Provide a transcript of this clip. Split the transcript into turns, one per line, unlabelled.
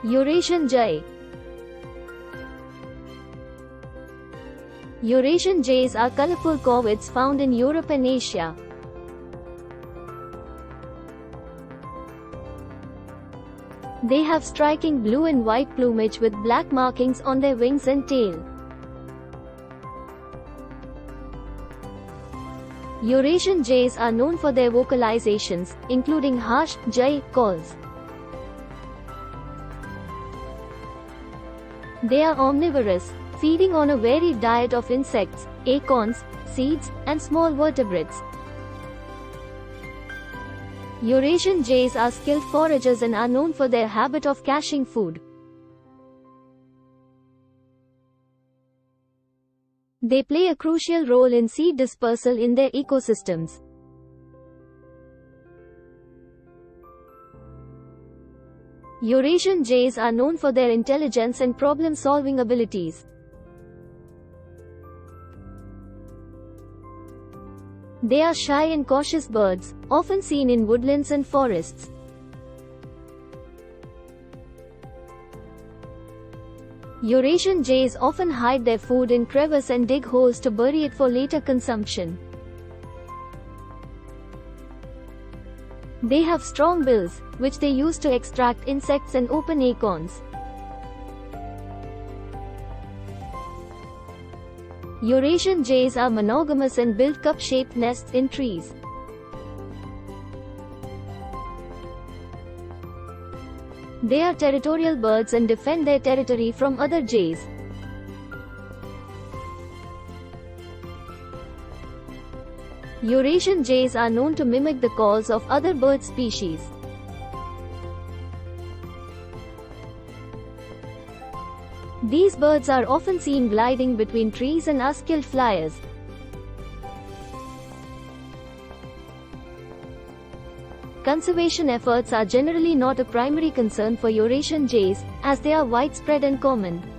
Eurasian Jay. Eurasian jays are colorful corvids found in Europe and Asia. They have striking blue and white plumage with black markings on their wings and tail. Eurasian jays are known for their vocalizations, including harsh jay calls. They are omnivorous, feeding on a varied diet of insects, acorns, seeds, and small vertebrates. Eurasian jays are skilled foragers and are known for their habit of caching food. They play a crucial role in seed dispersal in their ecosystems. Eurasian jays are known for their intelligence and problem-solving abilities. They are shy and cautious birds, often seen in woodlands and forests. Eurasian jays often hide their food in crevices and dig holes to bury it for later consumption. They have strong bills, which they use to extract insects and open acorns. Eurasian jays are monogamous and build cup-shaped nests in trees. They are territorial birds and defend their territory from other jays. Eurasian jays are known to mimic the calls of other bird species. These birds are often seen gliding between trees and are skilled flyers. Conservation efforts are generally not a primary concern for Eurasian jays, as they are widespread and common.